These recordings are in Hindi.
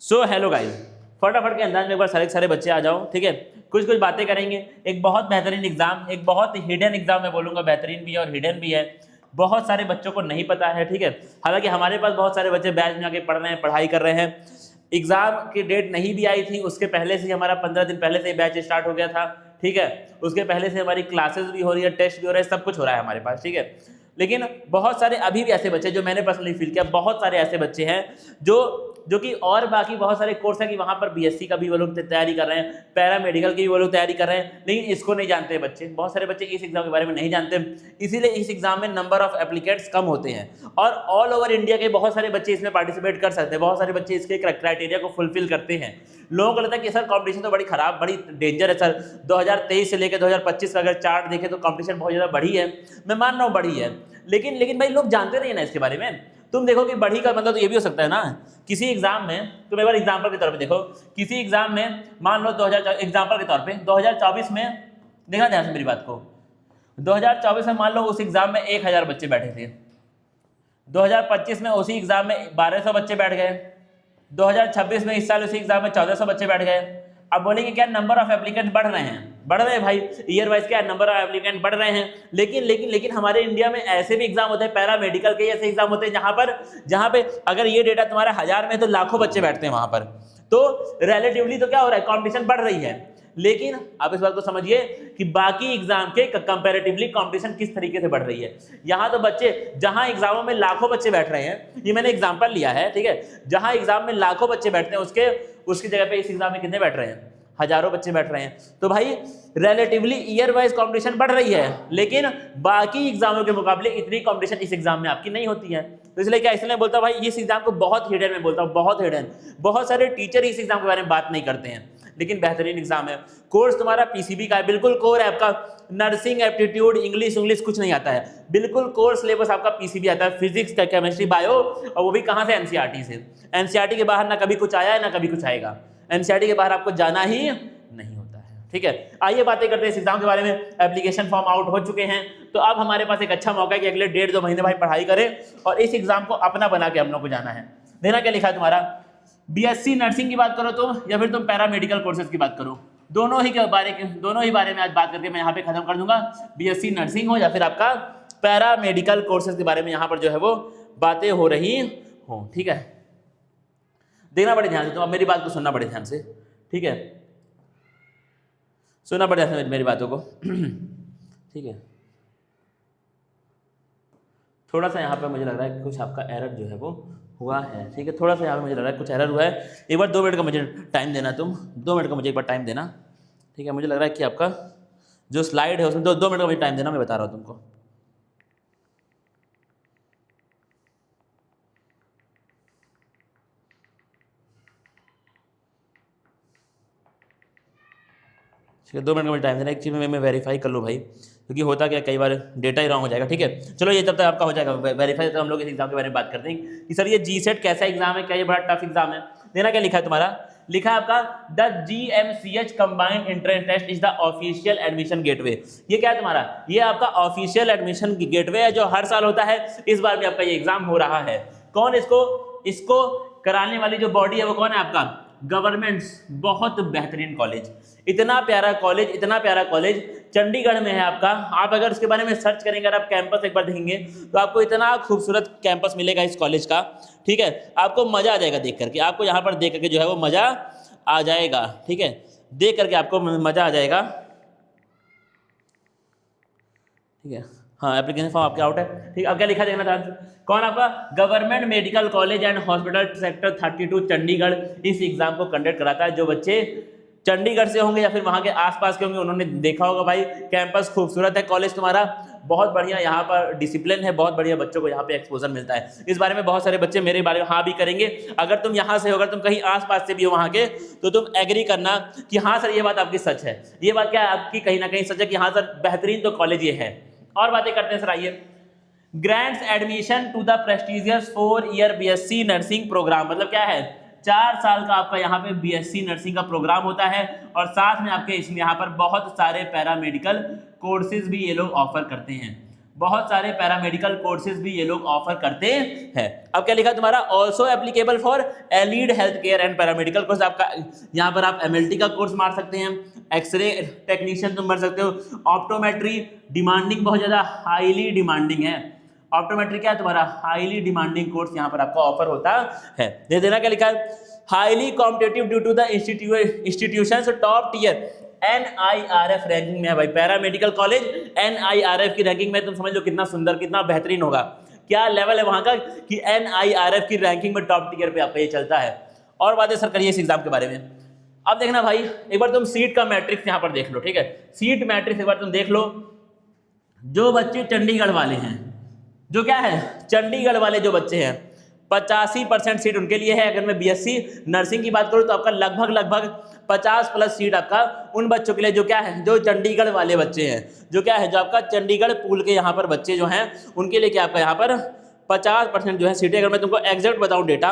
सो हेलो गाइस, फटाफट के अंदाज में एक बार सारे बच्चे आ जाओ, ठीक है। कुछ कुछ बातें करेंगे। एक बहुत बेहतरीन एग्जाम, एक बहुत हिडन एग्जाम मैं बोलूँगा, बेहतरीन भी है और हिडन भी है। बहुत सारे बच्चों को नहीं पता है, ठीक है। हालांकि हमारे पास बहुत सारे बच्चे बैच में आके पढ़ रहे हैं, पढ़ाई कर रहे हैं। एग्जाम की डेट नहीं भी आई थी, उसके पहले से ही हमारा 15 दिन पहले से ही बैच स्टार्ट हो गया था, ठीक है। उसके पहले से हमारी क्लासेस भी हो रही है, टेस्ट भी हो रहा है, सब कुछ हो रहा है हमारे पास, ठीक है। लेकिन बहुत सारे अभी भी ऐसे बच्चे, जो मैंने पर्सनली फील किया, बहुत सारे ऐसे बच्चे हैं जो कि और बाकी बहुत सारे कोर्स है कि वहाँ पर बीएससी का भी वो लोग तैयारी कर रहे हैं, पैरामेडिकल की भी वो लोग तैयारी कर रहे हैं, लेकिन इसको नहीं जानते बच्चे। बहुत सारे बच्चे इस एग्जाम के बारे में नहीं जानते, इसीलिए इस एग्जाम में नंबर ऑफ एप्लीकेंट्स कम होते हैं। और ऑल ओवर इंडिया के बहुत सारे बच्चे इसमें पार्टिसिपेट कर सकते हैं, बहुत सारे बच्चे इसके क्राइटेरिया को फुलफिल करते हैं। लोगों को लगता है कि सर कॉम्पिटिशन तो बड़ी खराब, बड़ी डेंजर है सर। 2023 से लेकर 2025 का अगर चार्ट देखें तो कॉम्पिटिशन बहुत ज़्यादा बढ़ी है। मैं मान रहा हूँ बढ़ी है, लेकिन भाई लोग जानते नहीं है ना इसके बारे में। तुम देखो कि बढ़ी का मतलब तो ये भी हो सकता है ना, किसी एग्जाम में तुम एक बार एग्जाम्पल के तौर पे देखो, किसी एग्जाम में मान लो 2000 एग्जाम्पल के तौर पे 2024 में, देखना ध्यान से मेरी बात को, 2024 में मान लो उस एग्जाम में 1000 बच्चे बैठे थे, 2025 में उसी एग्जाम में 1200 बच्चे बैठ गए, 2026 में इस साल उसी एग्जाम में 1400 बच्चे बैठ गए। अब बोलेंगे क्या नंबर ऑफ एप्लीकेंट बढ़ रहे हैं, बढ़ रहे हैं भाई, ईयर वाइज क्या नंबर ऑफ एप्लीकेंट बढ़ रहे हैं। लेकिन हमारे इंडिया में ऐसे भी एग्जाम होते हैं, पैरामेडिकल के ऐसे एग्जाम होते हैं जहां पे अगर ये डेटा तुम्हारा 1000 में तो लाखों बच्चे बैठते हैं वहां पर। तो रिलेटिवली तो क्या हो रहा है, कॉम्पिटिशन बढ़ रही है। लेकिन आप इस बात को समझिए कि बाकी एग्जाम के कंपैरेटिवली कंपटीशन किस तरीके से बढ़ रही है। यहाँ तो बच्चे, जहां एग्जामों में लाखों बच्चे बैठ रहे हैं, ये मैंने एग्जांपल लिया है, ठीक है, जहां एग्जाम में लाखों बच्चे बैठते हैं उसकी जगह पे इस एग्जाम में कितने बैठ रहे हैं, हजारों बच्चे बैठ रहे हैं। तो भाई रिलेटिवली ईयर वाइज कंपटीशन बढ़ रही है, लेकिन बाकी एग्जामों के मुकाबले इतनी कंपटीशन इस एग्जाम में आपकी नहीं होती है। तो इसलिए क्या, इसलिए बोलता हूं भाई इस एग्जाम को बहुत हिडन में बोलता हूं, बहुत हिडन। बहुत सारे टीचर इस एग्जाम के बारे में बात नहीं करते हैं, लेकिन बेहतरीन एग्जाम है। कोर्स तुम्हारा पीसीबी का है, बिल्कुल कोर है आपका। नर्सिंग, एप्टीट्यूड, इंग्लिश कुछ नहीं आता है, बिल्कुल कोर सिलेबस आपका पीसीबी आता है, फिजिक्स, केमिस्ट्री, बायो, और वो भी कहां से, एनसीईआरटी से। एनसीईआरटी के बाहर ना कभी कुछ आया है ना कभी कुछ आएगा, एनसीईआरटी के बाहर आपको जाना ही नहीं होता है, ठीक है। आइए बातें करते हैं इस एग्जाम के बारे में। एप्लीकेशन फॉर्म आउट हो चुके हैं, तो अब हमारे पास एक अच्छा मौका है कि अगले 1.5-2 महीने भाई पढ़ाई करें और इस एग्जाम को अपना बना के हम लोग को जाना है। देना क्या लिखा है तुम्हारा, बीएससी नर्सिंग की बात करो तुम, या फिर तुम पैरामेडिकल कोर्सेज की बात करो, दोनों ही बारे में आज बात करके मैं यहाँ पे खत्म कर दूंगा। बीएससी नर्सिंग हो या फिर आपका पैरामेडिकल कोर्सेज के बारे में यहाँ पर जो है वो बातें हो रही हो, ठीक है। देखना बड़े ध्यान से, तुम अब मेरी बात को सुनना बड़े ध्यान से, ठीक है, सुनना बड़े ध्यान से मेरी बातों को, ठीक है। थोड़ा सा यहाँ पे मुझे लग रहा है कि कुछ आपका एरर जो है वो हुआ है, ठीक है, थोड़ा सा यहाँ पे मुझे लग रहा है कुछ एरर हुआ है। एक बार 2 मिनट का मुझे टाइम देना, तुम 2 मिनट का मुझे एक बार टाइम देना, ठीक है। मुझे लग रहा है कि आपका जो स्लाइड है उसमें 2 मिनट का मुझे टाइम देना, मैं बता रहा हूँ तुमको। ठीक है, 2 मिनट का मुझे टाइम देना, एक चीज़ में मैं वेरीफाई कर लूँ भाई, क्योंकि होता क्या कई बार डेटा ही रॉन्ग हो जाएगा, ठीक है। चलो ये तब तक आपका हो जाएगा वेरीफाई, तो हम लोग इस एग्जाम के बारे में बात करते हैं कि सर ये जीसेट कैसा एग्जाम है, क्या ये बड़ा टफ एग्जाम है। देना क्या लिखा है तुम्हारा, लिखा है आपका the GMCH combined entrance test is the official admission gateway. ये क्या है तुम्हारा, ये आपका ऑफिशियल एडमिशन गेटवे है जो हर साल होता है। इस बार भी आपका ये एग्जाम हो रहा है। कौन इसको कराने वाली जो बॉडी है वो कौन है, आपका गवर्नमेंट्स। बहुत बेहतरीन कॉलेज, इतना प्यारा कॉलेज चंडीगढ़ में है आपका। आप अगर उसके बारे में सर्च करेंगे, अगर आप कैंपस एक बार देखेंगे तो आपको इतना खूबसूरत कैंपस मिलेगा इस कॉलेज का, ठीक है। आपको मजा आ जाएगा देख करके, आपको यहाँ पर देख करके जो है वो मजा आ जाएगा, ठीक है, देख करके आपको मजा आ जाएगा, ठीक है। हाँ, एप्लीकेशन फॉर्म आपके आउट है, ठीक है। अब क्या लिखा देखना था, कौन आपका government medical college and hospital sector 32 Chandigarh इस एग्जाम को कंडक्ट कराता है। जो बच्चे चंडीगढ़ से होंगे या फिर वहाँ के आसपास के होंगे, उन्होंने देखा होगा भाई कैंपस खूबसूरत है, कॉलेज तुम्हारा बहुत बढ़िया, यहाँ पर डिसिप्लिन है, बहुत बढ़िया, बच्चों को यहाँ पे एक्सपोजर मिलता है। इस बारे में बहुत सारे बच्चे मेरे बारे में हाँ भी करेंगे। अगर तुम यहाँ से हो, अगर तुम कहीं आसपास से भी हो वहाँ के, तो तुम एग्री करना कि हाँ सर ये बात आपकी सच है, ये बात क्या आपकी कहीं ना कहीं सच है कि हाँ सर बेहतरीन तो कॉलेज ये है। और बातें करते हैं सर, आइए। Grants admission to the prestigious 4-ईयर बीएससी नर्सिंग प्रोग्राम, मतलब क्या है, 4 साल का आपका यहाँ पे बीएससी नर्सिंग का प्रोग्राम होता है, और साथ में आपके इसमें यहाँ पर बहुत सारे पैरामेडिकल कोर्सेज भी ये लोग ऑफर करते हैं। बहुत सारे पैरामेडिकल कोर्सेज भी ये लोग ऑफर करते हैं। अब क्या लिखा तुम्हारा, also applicable for allied health care and paramedical course. आपका यहाँ पर आप MLT का कोर्स मार सकते हैं, एक्सरे टेक्नीशियन तुम भर सकते हो, ऑप्टोमेट्री डिमांडिंग, बहुत ज़्यादा हाईली डिमांडिंग है। ऑप्टोमेट्री क्या है तुम्हारा, हाईली डिमांडिंग कोर्स यहाँ पर आपका ऑफर होता है। दे देना क्या लिखा है, highly competitive due to the institutions top tier NIRF ranking में है भाई। पैरामेडिकल कॉलेज NIRF की रैंकिंग में, तुम समझ लो कितना सुंदर कितना बेहतरीन होगा, क्या लेवल है वहां का कि NIRF की रैंकिंग में टॉप टियर पे आपका ये चलता है। और बातें सर करिए इस एग्जाम के बारे में। अब देखना भाई, एक बार तुम सीट का मैट्रिक्स यहाँ पर देख लो, ठीक है, सीट मैट्रिक्स एक बार तुम देख लो। जो बच्चे चंडीगढ़ वाले हैं, जो क्या है चंडीगढ़ वाले जो बच्चे हैं, 85% सीट उनके लिए है। अगर मैं BSc नर्सिंग की बात करूं तो आपका लगभग 50+ सीट आपका उन बच्चों के लिए जो क्या है, जो चंडीगढ़ वाले बच्चे हैं, जो क्या है, जो आपका चंडीगढ़ पूल के यहाँ पर बच्चे जो हैं उनके लिए क्या आपका यहाँ पर 50% जो है सीटें। अगर मैं तुमको एग्जैक्ट बताऊँ डेटा,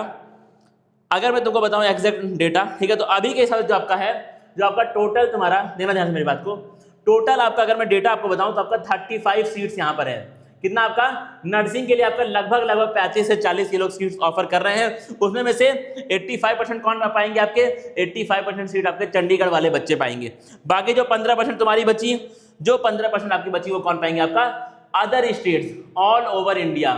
अगर मैं तुमको बताऊँ एग्जैक्ट डेटा, ठीक है, तो अभी के हिसाब से जो आपका है, जो आपका टोटल तुम्हारा, देना ध्यान से मेरी बात को, टोटल आपका अगर मैं डेटा आपको बताऊँ तो आपका 35 सीट्स यहाँ पर है। कितना आपका नर्सिंग के लिए आपका लगभग 35 से 40 ये लोग सीट्स ऑफर कर रहे हैं। उसमें में से 85% कौन पाएंगे, आपके 85% सीट आपके चंडीगढ़ वाले बच्चे पाएंगे। बाकी जो 15% तुम्हारी बची, जो 15% आपकी बची वो कौन पाएंगे, आपका other states, all over India,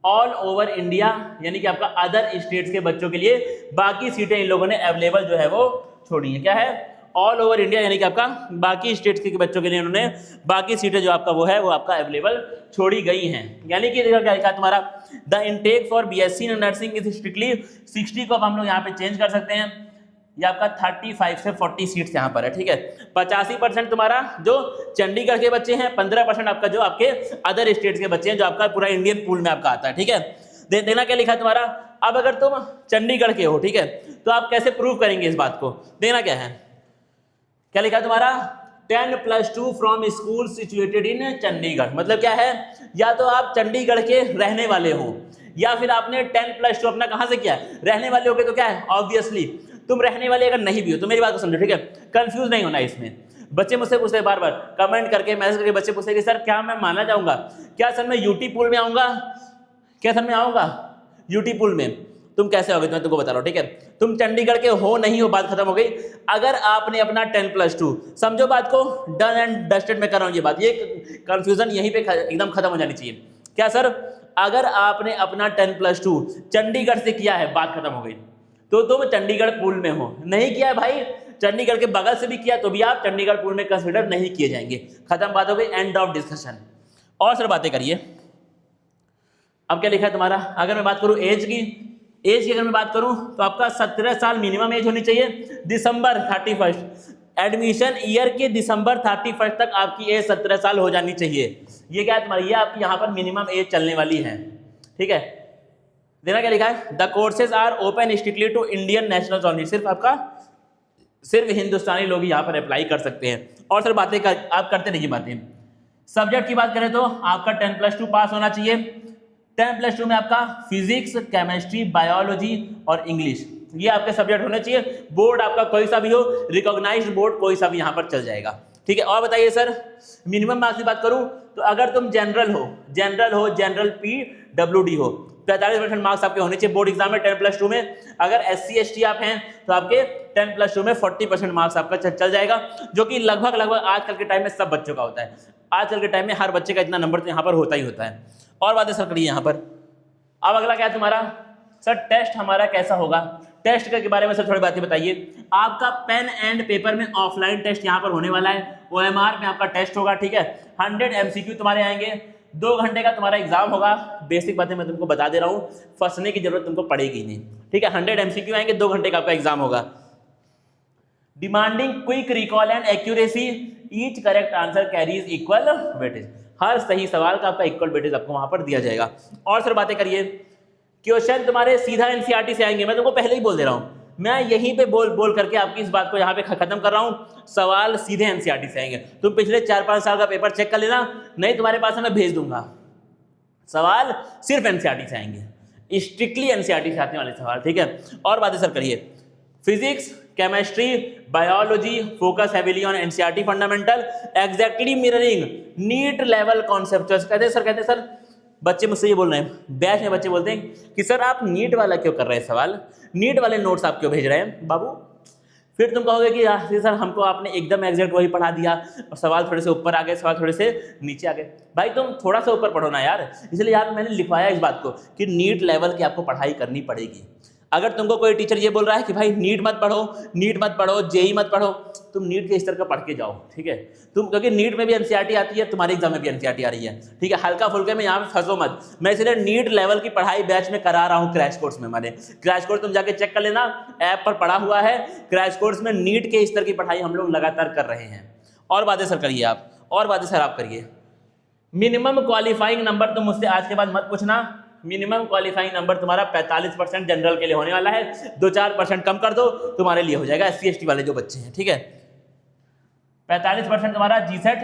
all over India, यानी कि आपका अदर स्टेट्स के बच्चों के लिए बाकी सीटें इन लोगों ने अवेलेबल जो है वो छोड़ी है। क्या है, ऑल ओवर इंडिया, यानी कि आपका बाकी स्टेट्स के बच्चों के लिए उन्होंने बाकी सीटें जो आपका वो है वो आपका अवेलेबल छोड़ी गई हैं। यानी कि क्या लिखा तुम्हारा, the intake for BSc in nursing is strictly 60 को अब हम लोग यहाँ पे चेंज कर सकते हैं। ये आपका 35 से 40 सीट्स यहाँ पर है, ठीक है। 85% तुम्हारा जो चंडीगढ़ के बच्चे हैं, 15% आपका जो आपके अदर स्टेट्स के बच्चे हैं, जो आपका पूरा इंडियन पूल में आपका आता है, ठीक है। देना क्या लिखा है तुम्हारा, अब अगर तुम चंडीगढ़ के हो, ठीक है, तो आप कैसे प्रूव करेंगे इस बात को, देना क्या है, क्या लिखा तुम्हारा 10+2 from school situated in Chandigarh. मतलब क्या है, या तो आप चंडीगढ़ के रहने वाले हो, या फिर आपने 10+2 अपना कहां से किया है, रहने वाले हो गए, तो क्या है, ऑब्वियसली तुम रहने वाले अगर नहीं भी हो तो मेरी बात को समझो, ठीक है, कंफ्यूज नहीं होना इसमें। बच्चे मुझसे पूछते हैं बार बार कमेंट करके, मैसेज करके, बच्चे पूछते हैं कि सर क्या मैं माना जाऊंगा, क्या सर मैं यूटी पूल में आऊंगा, क्या सर मैं आऊंगा यूटी पूल में, तुम कैसे होगे, मैं तुमको बता रहा हूँ, ठीक है। तुम चंडीगढ़ के हो नहीं हो, बात खत्म हो गई। अगर आपने अपना 10+2, समझो बात को, डन एंड डस्टेड में कर रहा हूँ ये बात, ये कंफ्यूजन यहीं पे एकदम खत्म हो जानी चाहिए। क्या सर, अगर आपने अपना 10+2 चंडीगढ़ से किया है, बात खत्म हो गई, तो तुम चंडीगढ़ पूल में हो। नहीं किया है भाई, चंडीगढ़ के बगल से भी किया तो भी आप चंडीगढ़ पूल में कंसिडर नहीं किए जाएंगे। खत्म बात हो गई, एंड ऑफ डिस्कशन। और सर बातें करिए। अब क्या लिखा है तुम्हारा, अगर मैं बात करूं एज की, एज की अगर मैं बात करूं तो आपका 17 साल मिनिमम एज होनी चाहिए। दिसंबर 31, एडमिशन ईयर के दिसंबर 31 तक आपकी एज 17 साल हो जानी चाहिए। ये क्या है तुम्हारी, ये आपकी यहाँ पर मिनिमम एज चलने वाली है, ठीक है। देना क्या लिखा है, the courses are open strictly to Indian nationals only. सिर्फ हिंदुस्तानी लोग यहाँ पर अप्लाई कर सकते हैं। और सर बातें आप करते रहिए बातें। सब्जेक्ट की बात करें तो आपका 10+2 पास होना चाहिए। 10+2 में आपका फिजिक्स, केमिस्ट्री, बायोलॉजी और इंग्लिश, ये आपके सब्जेक्ट होने चाहिए। बोर्ड आपका कोई सा भी हो, रिकॉग्नाइज्ड बोर्ड कोई सा भी यहाँ पर चल जाएगा, ठीक है। और बताइए सर, मिनिमम मार्क्स की बात करूँ तो अगर तुम जनरल जनरल PWD हो, 45% मार्क्स आपके होने चाहिए बोर्ड एग्जाम में 10+2 में। अगर SC ST आप हैं तो आपके 10+2 में 40% मार्क्स आपका चल जाएगा, जो कि लगभग आजकल के टाइम में सब बच्चों का होता है। आजकल के टाइम में हर बच्चे का इतना नंबर तो यहाँ पर होता ही होता है। और बातें सर करिए यहाँ पर। अब अगला क्या है तुम्हारा, सर टेस्ट हमारा कैसा होगा, टेस्ट के बारे में सर थोड़ी बातें बताइए। आपका पेन एंड पेपर में ऑफलाइन टेस्ट यहाँ पर होने वाला है, OMR में आपका टेस्ट होगा, ठीक है। 100 MCQ तुम्हारे आएंगे, 2 घंटे का तुम्हारा एग्जाम होगा। बेसिक बातें मैं तुमको बता दे रहा हूँ, फंसने की जरूरत तुमको पड़ेगी नहीं, ठीक है। 100 MCQ आएंगे, 2 घंटे का आपका एग्जाम होगा। Demanding quick recall and accuracy, each correct answer carries equal weightage. हर सही सवाल का आपका इक्वल वेटेज आपको वहां पर दिया जाएगा। और सर बातें करिए। क्वेश्चन तुम्हारे सीधा NCERT से आएंगे, मैं तुमको पहले ही बोल दे रहा हूँ, मैं यहीं पे बोल करके आपकी इस बात को यहाँ पे खत्म कर रहा हूँ। सवाल सीधे NCERT से आएंगे। तुम पिछले 4-5 साल का पेपर चेक कर लेना, नहीं तुम्हारे पास मैं भेज दूंगा। सवाल सिर्फ NCERT से आएंगे, स्ट्रिक्टली NCERT से आने वाले सवाल, ठीक है। और बातें सर करिए। Physics, chemistry, biology focus heavily on NCERT fundamental, exactly mirroring NEET level conceptuals. कहते हैं सर बच्चे मुझसे ये बोल रहे हैं, बैच में बच्चे बोलते हैं कि सर आप नीट वाला क्यों कर रहे हैं सवाल, नीट वाले नोट्स आप क्यों भेज रहे हैं बाबू। फिर तुम कहोगे कि यार सर हमको आपने एकदम एग्जैक्ट वही पढ़ा दिया और सवाल थोड़े से ऊपर आ गए, सवाल थोड़े से नीचे आ गए। भाई तुम थोड़ा सा ऊपर पढ़ो ना यार। इसलिए यार मैंने लिखवाया इस बात को कि नीट लेवल की आपको पढ़ाई करनी पड़ेगी। अगर तुमको कोई टीचर ये बोल रहा है कि भाई नीट मत पढ़ो, जेई मत पढ़ो, तुम नीट के स्तर का पढ़ के जाओ, ठीक है। तुम क्योंकि नीट में भी एनसीईआरटी आती है, तुम्हारे एग्जाम में भी एनसीईआरटी आ रही है, ठीक है। हल्का फुल्के में यहाँ पे फंसो मत। मैं इसलिए नीट लेवल की पढ़ाई बैच में करा रहा हूँ, क्रैश कोर्स में। मैंने क्रैश कोर्स तुम जाके चेक कर लेना, ऐप पर पढ़ा हुआ है। क्रैश कोर्स में नीट के स्तर की पढ़ाई हम लोग लगातार कर रहे हैं। और बातें सर करिए आप, और बातें सर आप करिए। मिनिमम क्वालिफाइंग नंबर तुम मुझसे आज के बाद मत पूछना। मिनिमम क्वालिफाइंग नंबर तुम्हारा 45% जनरल के लिए होने वाला है। 2-4% कम कर दो, तुम्हारे लिए हो जाएगा एससी एसटी वाले जो बच्चे हैं, ठीक है। 45% तुम्हारा जीसेट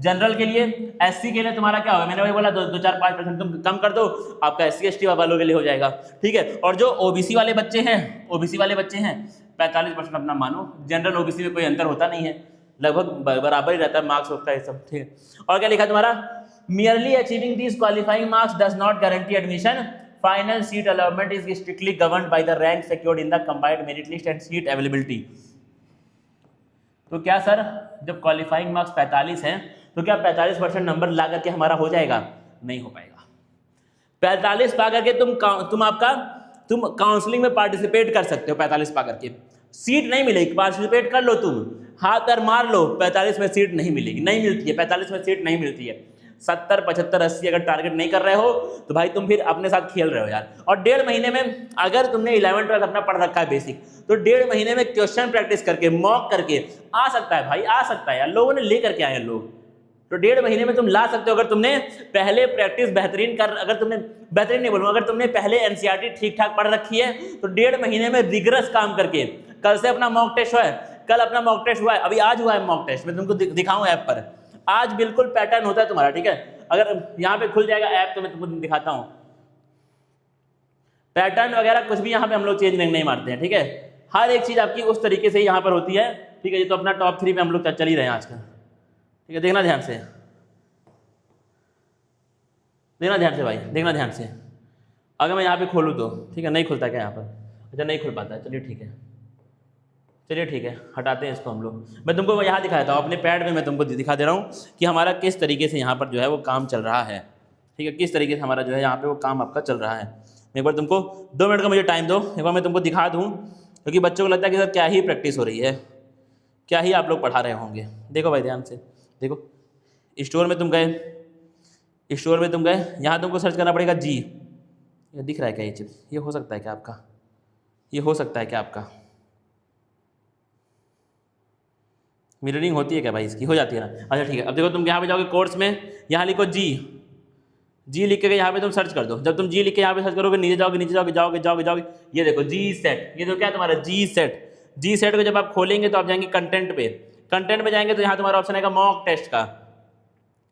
जनरल के लिए, एससी के लिए तुम्हारा क्या होगा, मैंने वही बोला 2-4-5% तुम कम कर दो, आपका एससी एसटी वालों के लिए हो जाएगा, ठीक है। और जो ओबीसी वाले बच्चे हैं 45% अपना मानो। जनरल ओबीसी में कोई अंतर होता नहीं है, लगभग बराबर ही रहता है मार्क्स होता है सब, ठीक है। और क्या लिखा तुम्हारा, merely achieving these qualifying marks does not guarantee admission. Final seat allotment is strictly governed by the rank secured in the combined merit list and seat availability. तो क्या सर जब क्वालिफाइंग मार्क्स 45 हैं तो क्या 45% नंबर ला करके हमारा हो जाएगा? नहीं हो पाएगा। 45 पा करके तुम काउंसलिंग में पार्टिसिपेट कर सकते हो। 45 पा करके सीट नहीं मिलेगी, पार्टिसिपेट कर लो, तुम हाथ पैर मार लो, 45 में सीट नहीं मिलेगी, नहीं मिलती है, 45 में सीट नहीं मिलती है। 70, 75, 80 अगर टारगेट नहीं कर रहे हो तो भाई तुम फिर अपने साथ खेल रहे हो यार। और 1.5 महीने में अगर तुमने 11-12 अपना पढ़ रखा है बेसिक, तो 1.5 महीने में क्वेश्चन प्रैक्टिस करके मॉक करके आ सकता है भाई, आ सकता है यार। लोगों ने लेकर के आए हैं लोग, तो 1.5 महीने में तुम ला सकते हो। अगर तुमने पहले प्रैक्टिस बेहतरीन कर, अगर तुमने बेहतरीन नहीं बोलूंगा, अगर तुमने पहले एनसीईआरटी ठीक ठाक पढ़ रखी है तो 1.5 महीने में रिगरस काम करके, कल से अपना मॉक टेस्ट हुआ है, कल अपना मॉक टेस्ट हुआ है, अभी आज हुआ है मॉक टेस्ट, मैं तुमको दिखाऊं ऐप पर। आज बिल्कुल पैटर्न होता है तुम्हारा, ठीक है। अगर यहाँ पे खुल जाएगा ऐप तो मैं तुमको दिखाता हूँ पैटर्न वगैरह, कुछ भी यहाँ पे हम लोग चेंज नहीं मारते हैं, ठीक है। हर एक चीज आपकी उस तरीके से यहाँ पर होती है, ठीक है। ये तो अपना टॉप 3 पे हम लोग चल ही रहे हैं आजकल, ठीक है। देखना ध्यान से, देखना ध्यान से भाई, देखना ध्यान से। अगर मैं यहाँ पे खोलूँ तो ठीक है, नहीं खुलता क्या यहाँ पर? अच्छा नहीं खुल पाता है, चलिए ठीक है, चलिए ठीक है, हटाते हैं इसको हम लोग। मैं तुमको यहाँ दिखाया था अपने पैड में, मैं तुमको दिखा दे रहा हूँ कि हमारा किस तरीके से यहाँ पर जो है वो काम चल रहा है, ठीक है। किस तरीके से हमारा जो है यहाँ पे वो काम आपका चल रहा है। एक बार तुमको 2 मिनट का मुझे टाइम दो, एक बार मैं तुमको दिखा दूँ, क्योंकि बच्चों को लगता है कि सर क्या ही प्रैक्टिस हो रही है, क्या ही आप लोग पढ़ा रहे होंगे। देखो भाई ध्यान से देखो, स्टोर में तुम गए, यहाँ तुमको सर्च करना पड़ेगा जी। ये दिख रहा है क्या ये चीज़? ये हो सकता है क्या आपका? ये हो सकता है क्या आपका? मिररिंग होती है क्या भाई इसकी? हो जाती है ना? अच्छा ठीक है। अब देखो तुम यहाँ पे जाओगे कोर्स में, यहाँ लिखो जी लिख के यहाँ पे तुम सर्च कर दो। जब तुम जी लिख के यहाँ पे सर्च करोगे, नीचे जाओगे, ये देखो जी सेट, ये तो क्या तुम्हारा जी सेट को जब आप खोलेंगे तो आप जाएंगे कंटेंट पे जाएंगे तो यहाँ तुम्हारा ऑप्शन आएगा मॉक टेस्ट का।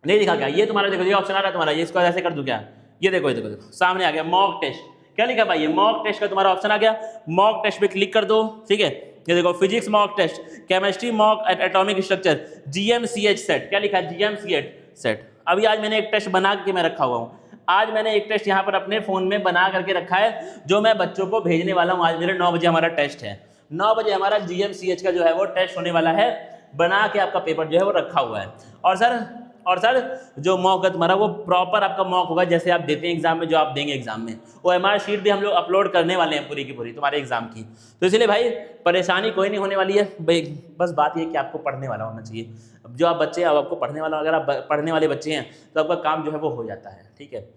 नहीं दिखा क्या? ये तुम्हारा देखो, ये ऑप्शन आ रहा है तुम्हारा, ये इसको ऐसे कर दूं क्या? ये देखो सामने आ गया मॉक टेस्ट। क्या लिखा भाई? ये मॉक टेस्ट का तुम्हारा ऑप्शन आ गया। मॉक टेस्ट पे क्लिक कर दो, ठीक है। ये देखो physics mock test, chemistry mock atomic structure, GMCH set. क्या लिखा है? GMCH set. अभी आज मैंने एक टेस्ट बना के मैं रखा हुआ हूँ। आज मैंने एक टेस्ट यहाँ पर अपने फ़ोन में बना करके रखा है, जो मैं बच्चों को भेजने वाला हूँ। आज मेरे 9 बजे हमारा टेस्ट है, 9 बजे हमारा GMCH का जो है वो टेस्ट होने वाला है। बना के आपका पेपर जो है वो रखा हुआ है। और सर जो मॉक है तुम्हारा वो प्रॉपर आपका मॉक होगा, जैसे आप देते हैं एग्जाम में, जो आप देंगे एग्जाम में, वो MR शीट भी हम लोग अपलोड करने वाले हैं पूरी की पूरी तुम्हारे एग्जाम की। तो इसलिए भाई परेशानी कोई नहीं होने वाली है भाई, बस बात ये कि आपको पढ़ने वाला होना चाहिए। जो आप बच्चे, अब आपको पढ़ने वाला, अगर आप पढ़ने वाले बच्चे हैं तो आपका काम जो है वो हो जाता है, ठीक है।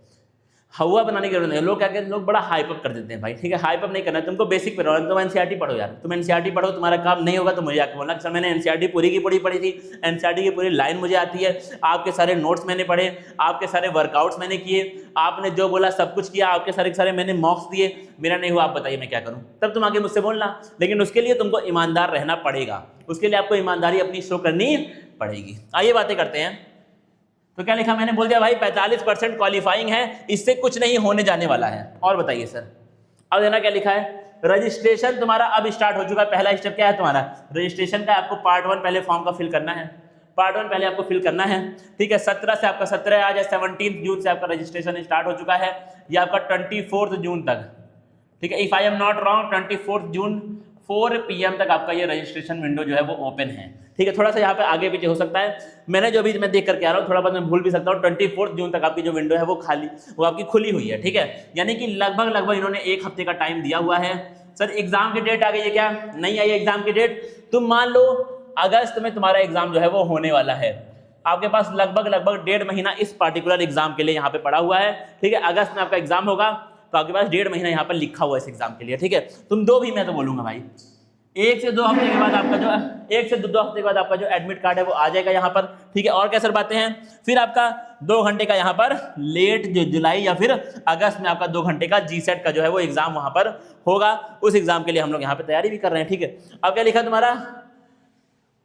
हवा बनाने की जरूरत नहीं। लोग क्या कहते हैं, लोग बड़ा हाइप अप कर देते हैं भाई, ठीक है। हाइप अप नहीं करना, तुमको बेसिक पे रहो। तुम एनसीईआरटी पढ़ो यार, तुम एनसीईआरटी पढ़ो, तुम्हारा काम नहीं होगा तो मुझे आके बोलना सर मैंने एनसीईआरटी पूरी की पूरी पढ़ी थी, एनसीईआरटी की पूरी लाइन मुझे आती है, आपके सारे नोट्स मैंने पढ़े, आपके सारे वर्कआउट्स मैंने किए, आपने जो बोला सब कुछ किया, आपके सारे मैंने मॉक्स दिए, मेरा नहीं हुआ, आप बताइए मैं क्या करूँ? तब तुम आगे मुझसे बोलना। लेकिन उसके लिए तुमको ईमानदार रहना पड़ेगा, उसके लिए आपको ईमानदारी अपनी शो करनी पड़ेगी। आइए बातें करते हैं। तो क्या लिखा? मैंने बोल दिया भाई 45% क्वालिफाइंग है, इससे कुछ नहीं होने जाने वाला है। और बताइए सर, अब देना क्या लिखा है? रजिस्ट्रेशन तुम्हारा अब स्टार्ट हो चुका है। पहला स्टेप क्या है तुम्हारा, रजिस्ट्रेशन का। आपको पार्ट 1 पहले फॉर्म का फिल करना है, पार्ट 1 पहले आपको फिल करना है, ठीक है। 17 से आपका 17 आज है, 17 जून से आपका रजिस्ट्रेशन स्टार्ट हो चुका है, ये आपका 24 जून तक, ठीक है। If I am not wrong 24 June 4 PM तक आपका ये रजिस्ट्रेशन विंडो जो है वो ओपन है, ठीक है। थोड़ा सा यहाँ पे आगे पीछे हो सकता है, मैंने जो भी मैं देख करके आ रहा हूँ, थोड़ा बहुत मैं भूल भी सकता हूँ। 24 जून तक आपकी जो विंडो है वो आपकी खुली हुई है, ठीक है। यानी कि लगभग इन्होंने 1 हफ्ते का टाइम दिया हुआ है। सर एग्जाम की डेट आ गई है क्या, नहीं आई है एग्जाम की डेट। तुम मान लो अगस्त में तुम्हारा एग्जाम जो है वो होने वाला है, आपके पास लगभग 1.5 महीना इस पार्टिकुलर एग्जाम के लिए यहाँ पे पड़ा हुआ है, ठीक है। अगस्त में आपका एग्जाम होगा तो आपके पास 1.5 महीना यहाँ पर लिखा हुआ है इस एग्जाम के लिए, ठीक है। तुम 2 भी मैं तो बोलूंगा भाई, 1 से 2 हफ्ते के बाद आपका जो 1 से 2 हफ्ते के बाद आपका जो एडमिट कार्ड है वो आ जाएगा यहाँ पर, ठीक है। और क्या सर बातें हैं, फिर आपका 2 घंटे का यहाँ पर लेट जो जुलाई या फिर अगस्त में आपका 2 घंटे का GSET का जो है वो एग्जाम वहाँ पर होगा। उस एग्जाम के लिए हम लोग यहाँ पे तैयारी भी कर रहे हैं, ठीक है। अब क्या लिखा तुम्हारा,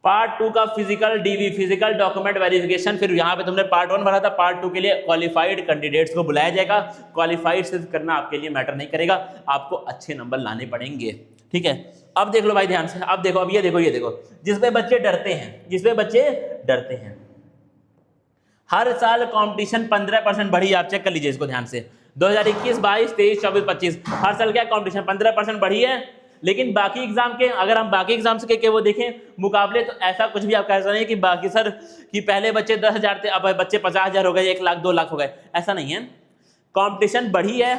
पार्ट 2 का physical DV physical document verification. फिर यहाँ पे तुमने पार्ट 1 भरा था, पार्ट 2 के लिए क्वालिफाइड कैंडिडेट्स को बुलाया जाएगा। क्वालिफाइड सिर्फ करना आपके लिए मैटर नहीं करेगा, आपको अच्छे नंबर लाने पड़ेंगे, ठीक है। अब देख लो भाई ध्यान से, अब देखो, अब ये देखो जिसपे बच्चे डरते हैं, हर साल कंपटीशन 15% बढ़ी। आप चेक कर लीजिए इसको ध्यान से, 2021, 22, 23, 24, 25 हर साल क्या कंपटीशन 15% बढ़ी है। लेकिन बाकी एग्जाम के, अगर हम बाकी एग्जाम से के वो देखें मुकाबले, तो ऐसा कुछ भी आप कह सकते हैं कि बाकी सर कि पहले बच्चे 10,000 थे, अब बच्चे 50,000 हो गए, 1 लाख 2 लाख हो गए, ऐसा नहीं है। कंपटीशन बढ़ी है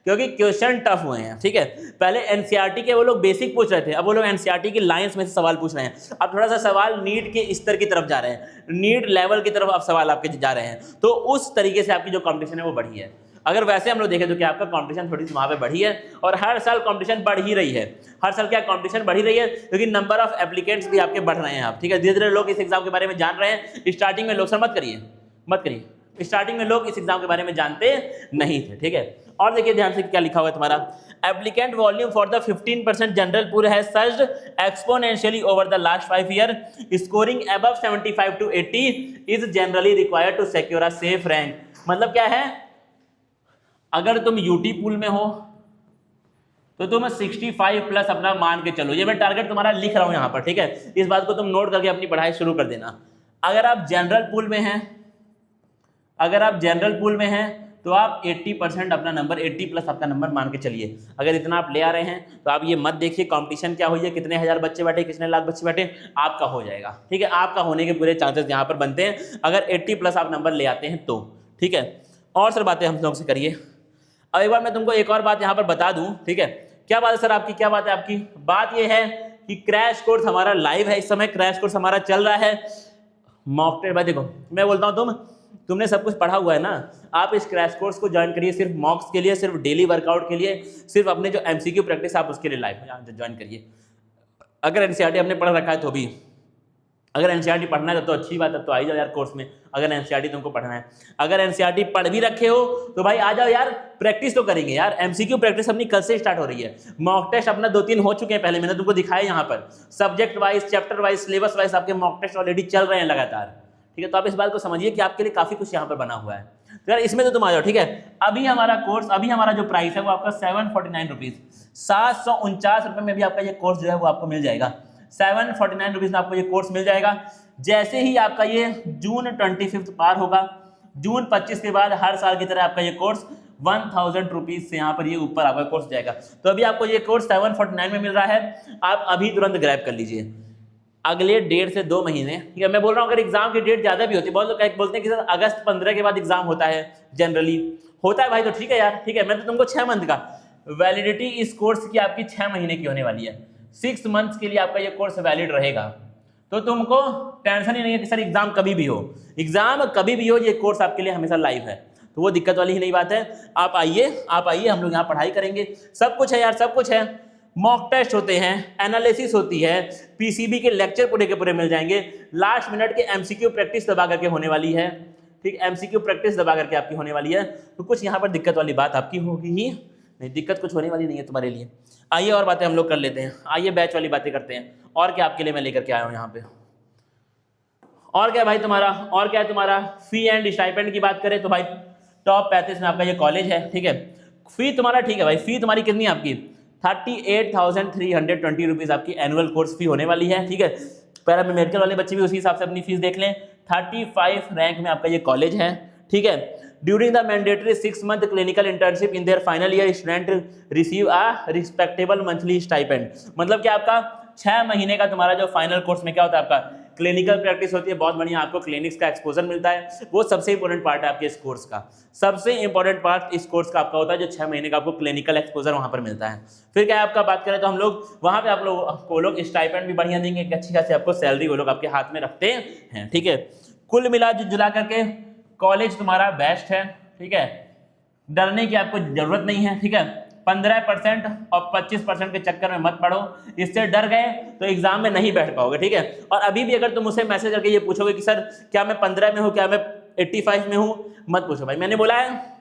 क्योंकि क्वेश्चन टफ हुए हैं, ठीक है। पहले एनसीईआरटी के वो लोग बेसिक पूछ रहे थे, अब वो लोग एनसीईआरटी की लाइंस में से सवाल पूछ रहे हैं। अब थोड़ा सा सवाल नीट के स्तर की तरफ जा रहे हैं, नीट लेवल की तरफ अब सवाल आपके जा रहे हैं, तो उस तरीके से आपकी जो कंपटीशन है वो बढ़ी है। अगर वैसे हम लोग देखें तो क्या आपका कंपटीशन थोड़ी सी वहाँ पे बढ़ी है, और हर साल कंपटीशन बढ़ ही रही है। हर साल क्या कंपटीशन बढ़ ही रही है, क्योंकि नंबर ऑफ एप्लीकेंट्स भी आपके बढ़ रहे हैं आप, ठीक है। धीरे धीरे लोग इस एग्जाम के बारे में जान रहे हैं। स्टार्टिंग में लोग, सर मत करिए, स्टार्टिंग में लोग इस एग्जाम के बारे में जानते नहीं थे, ठीक है। और देखिए ध्यान से क्या लिखा हुआ है तुम्हारा, applicant volume for the 15% general pool has surged exponentially over the last 5 year, scoring above 75 to 80 is generally required to secure a safe rank. मतलब क्या है, अगर तुम यूटी पूल में हो तो तुम 65+ अपना मान के चलो, ये मैं टारगेट तुम्हारा लिख रहा हूं यहां पर, ठीक है। इस बात को तुम नोट करके अपनी पढ़ाई शुरू कर देना। अगर आप जनरल पूल में हैं, तो आप 80% अपना नंबर, 80+ आपका नंबर मान के चलिए। अगर इतना आप ले आ रहे हैं तो आप ये मत देखिए कंपटीशन क्या हुई है, कितने हजार बच्चे बैठे, कितने लाख बच्चे बैठे, आपका हो जाएगा, ठीक है। आपका होने के पूरे चांसेस यहाँ पर बनते हैं अगर 80+ आप नंबर ले आते हैं तो, ठीक है। और सर बातें हम लोग से करिए। अब एक बार मैं तुमको एक और बात यहाँ पर बता दूं, ठीक है। क्या बात है सर आपकी, क्या बात है आपकी? बात ये है कि क्रैश कोर्स हमारा लाइव है, इस समय क्रैश कोर्स हमारा चल रहा है। मॉक टेस्ट भाई देखो, मैं बोलता हूँ तुमने सब कुछ पढ़ा हुआ है ना, आप इस क्रैश कोर्स को ज्वाइन करिए सिर्फ मॉक्स के लिए, सिर्फ डेली वर्कआउट के लिए, सिर्फ अपने जो एमसीक्यू प्रैक्टिस आप उसके लिए लाइव ज्वाइन करिए। अगर एनसीईआरटी आपने पढ़ रखा है तो भी, अगर एनसीईआरटी पढ़ना है तो अच्छी बात है, तो आ जाओ यार कोर्स में। अगर एनसीईआरटी तुमको पढ़ना है, अगर एनसीईआरटी पढ़ भी रखे हो तो भाई आ जाओ यार, प्रैक्टिस तो करेंगे यार। एमसीक्यू प्रैक्टिस अपनी कल से स्टार्ट हो रही है। मॉक टेस्ट अपना 2-3 हो चुके हैं, पहले मैंने तुमको दिखाया यहाँ पर, subject wise, chapter wise, syllabus wise आपके मॉक टेस्ट ऑलरेडी चल रहे हैं लगातार, ठीक है। तो आप इस बात को समझिए कि आपके लिए काफी कुछ यहाँ पर बना हुआ है, तो यार इसमें तो तुम आ जाओ, ठीक है। अभी हमारा जो प्राइस है वो आपका 749 रुपीज, 749 रुपए में भी आपका ये कोर्स जो है वो आपको मिल जाएगा। 749 रुपीज में आपको ये कोर्स मिल जाएगा। जैसे ही आपका ये जून 25 पार होगा, जून 25 के बाद हर साल की तरह आपका ये कोर्स 1000 रुपीज से यहाँ पर ये ऊपर आपका कोर्स जाएगा। तो अभी आपको ये कोर्स 749 में मिल रहा है, आप अभी तुरंत ग्रैब कर लीजिए। अगले 1.5 से 2 महीने, ठीक है। मैं बोल रहा हूँ अगर एग्जाम की डेट ज्यादा भी होती है, बहुत लोग बोलते हैं कि सर अगस्त 15 के बाद एग्जाम होता है, जनरली होता है भाई, तो ठीक है यार, ठीक है। मैं तो तुमको 6 मंथ का वैलिडिटी इस कोर्स की आपकी 6 महीने की होने वाली है। 6 मंथ्स के लिए आपका ये कोर्स वैलिड रहेगा, तो तुमको टेंशन ही नहीं है कि सर एग्जाम कभी भी हो, ये कोर्स आपके लिए हमेशा लाइव है, तो वो दिक्कत वाली ही नहीं बात है। आप आइए, हम लोग यहाँ पढ़ाई करेंगे, सब कुछ है यार, सब कुछ है। मॉक टेस्ट होते हैं, एनालिसिस होती है, पीसीबी के लेक्चर पूरे के पूरे मिल जाएंगे, लास्ट मिनट के एमसीक्यू प्रैक्टिस दबा करके होने वाली है, ठीक, एमसीक्यू प्रैक्टिस दबा करके आपकी होने वाली है। तो कुछ यहाँ पर दिक्कत वाली बात आपकी होगी ही नहीं, दिक्कत कुछ होने वाली नहीं है तुम्हारे लिए। आइए और बातें हम लोग कर लेते हैं, आइए बैच वाली बातें करते हैं। और क्या आपके लिए मैं लेकर के आया हूँ यहाँ पे, और क्या भाई तुम्हारा, और क्या है तुम्हारा फी एंड स्टाइपेंड की बात करें तो भाई टॉप 35 में आपका ये कॉलेज है, ठीक है। फी तुम्हारा ठीक है भाई, फी तुम्हारी कितनी है आपकी 38,320 रुपीज़ आपकी एनुअल कोर्स फी होने वाली है, ठीक है। पैरामेडिकल वाले बच्चे भी उसी हिसाब से अपनी फीस देख लें। 35 रैंक में आपका ये कॉलेज है, ठीक है। During the mandatory 6 month clinical internship in their final year student receive a respectable monthly stipend. मतलब कि आपका 6 महीने का तुम्हारा जो फाइनल कोर्स में क्या होता है, आपका क्लिनिकल प्रैक्टिस होती है, बहुत बढ़िया आपको क्लिनिक्स का एक्सपोजर मिलता है। वो सबसे इंपॉर्टेंट पार्ट है आपके इस कोर्स का। सबसे इंपॉर्टेंट पार्ट इस कोर्स का आपका होता है जो 6 महीने का आपको क्लिनिकल एक्सपोजर वहां पर मिलता है। फिर क्या है आपका बात करें तो हम लोग वहां पे आप लोग स्टाइपेंड भी बढ़िया देंगे, अच्छी खासी आपको सैलरी वो लोग आपके हाथ में रखते हैं, ठीक है। कुल मिला जुला करके कॉलेज तुम्हारा बेस्ट है, ठीक है। डरने की आपको जरूरत नहीं है, ठीक है। 15% और 25% के चक्कर में मत पड़ो, इससे डर गए तो एग्जाम में नहीं बैठ पाओगे, ठीक है। और अभी भी अगर तुम मुझसे मैसेज करके ये पूछोगे कि सर क्या मैं 15 में हूँ, क्या मैं 85 में हूँ, मत पूछो भाई। मैंने बोला है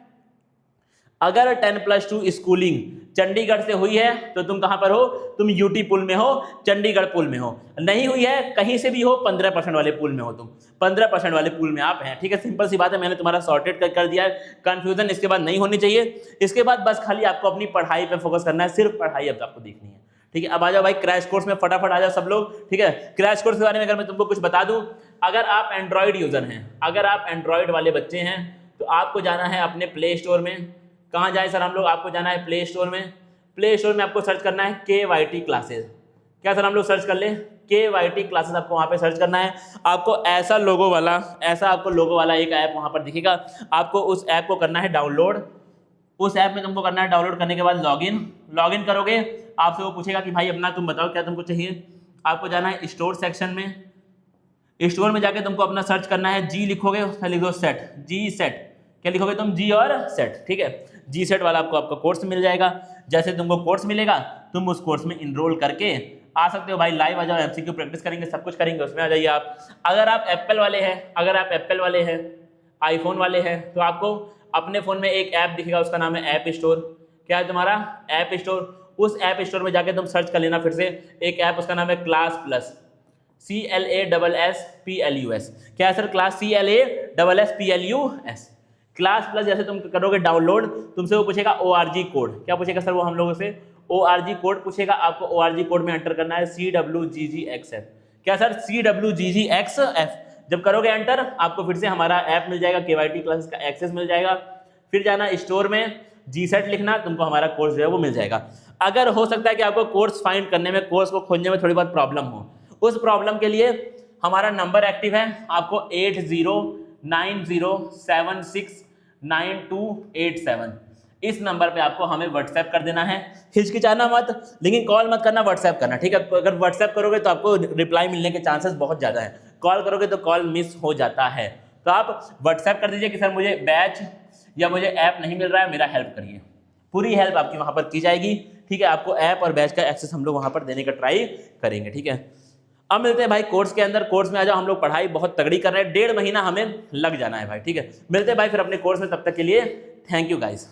अगर 10+2 स्कूलिंग चंडीगढ़ से हुई है तो तुम कहां पर हो, तुम यूटी पुल में हो, चंडीगढ़ पुल में हो। नहीं हुई है कहीं से भी हो, 15% वाले पुल में हो, तुम 15% वाले पुल में आप हैं, ठीक है। सिंपल सी बात है, मैंने तुम्हारा सॉर्टेड कर दिया है। कंफ्यूजन इसके बाद नहीं होनी चाहिए। इसके बाद बस खाली आपको अपनी पढ़ाई पे फोकस करना है, सिर्फ पढ़ाई अब आपको देखनी है, ठीक है। अब आ जाओ भाई क्रैश कोर्स में, फटाफट आ जाओ सब लोग, ठीक है। क्रैश कोर्स के बारे में अगर मैं तुमको कुछ बता दूं, अगर आप एंड्रॉइड यूजर हैं, अगर आप एंड्रॉइड वाले बच्चे हैं तो आपको जाना है अपने प्ले स्टोर में। कहाँ जाए सर हम लोग, आपको जाना है प्ले स्टोर में। प्ले स्टोर में आपको सर्च करना है KYT क्लासेस। क्या सर हम लोग सर्च कर ले, KYT क्लासेस आपको वहाँ पे सर्च करना है। आपको ऐसा लोगो वाला एक ऐप वहाँ पर दिखेगा, आपको उस ऐप को करना है डाउनलोड। उस ऐप में तुमको करना है डाउनलोड करने के बाद लॉगिन करोगे, आपसे वो पूछेगा कि भाई अपना तुम बताओ क्या तुमको चाहिए। आपको जाना है स्टोर सेक्शन में। स्टोर में जाके तुमको अपना सर्च करना है, जी लिखोगे, उसमें लिख दो सेट, जी सेट। क्या लिखोगे तुम, जी और सेट, ठीक है। जी सेट वाला आपको आपका कोर्स मिल जाएगा। जैसे तुमको कोर्स मिलेगा तुम उस कोर्स में इनरोल करके आ सकते हो भाई। लाइव आ जाओ, MCQ प्रैक्टिस करेंगे, सब कुछ करेंगे, उसमें आ जाइए आप। अगर आप एप्पल वाले हैं, आईफोन वाले हैं, तो आपको अपने फ़ोन में एक ऐप दिखेगा, उसका नाम है ऐप स्टोर। क्या है तुम्हारा, ऐप स्टोर। उस ऐप स्टोर में जाके तुम सर्च कर लेना फिर से एक ऐप, उसका नाम है क्लास प्लस, CLASSPLUS। क्या है sir, class CLASSPLUS। Class plus जैसे तुम करोगे डाउनलोड, तुमसे वो पूछेगा ORG कोड। क्या पूछेगा सर, वो हम लोगों से ORG कोड पूछेगा। आपको ORG कोड में एंटर करना है CWGGXF। क्या सर, CWGGXF। जब करोगे एंटर, आपको फिर से हमारा ऐप मिल जाएगा, KYT क्लासेस का एक्सेस मिल जाएगा। फिर जाना स्टोर में, GSET लिखना, तुमको हमारा कोर्स जो है वो मिल जाएगा। अगर हो सकता है कि आपको कोर्स फाइंड करने में, कोर्स को खोजने में थोड़ी बहुत प्रॉब्लम हो, उस प्रॉब्लम के लिए हमारा नंबर एक्टिव है। आपको 8090769287 इस नंबर पे आपको हमें व्हाट्सएप कर देना है। हिचकिचाना मत, लेकिन कॉल मत करना, व्हाट्सएप करना, ठीक है। अगर व्हाट्सएप करोगे तो आपको रिप्लाई मिलने के चांसेस बहुत ज़्यादा है, कॉल करोगे तो कॉल मिस हो जाता है। तो आप व्हाट्सएप कर दीजिए कि सर मुझे बैच या मुझे ऐप नहीं मिल रहा है, मेरा हेल्प करिए। पूरी हेल्प आपकी वहाँ पर की जाएगी, ठीक है। आपको ऐप और बैच का एक्सेस हम लोग वहाँ पर देने का ट्राई करेंगे, ठीक है। अब मिलते हैं भाई कोर्स के अंदर। कोर्स में आ जाओ, हम लोग पढ़ाई बहुत तगड़ी कर रहे हैं, 1.5 महीना हमें लग जाना है भाई, ठीक है। मिलते हैं भाई फिर अपने कोर्स में, तब तक के लिए थैंक यू गाइस।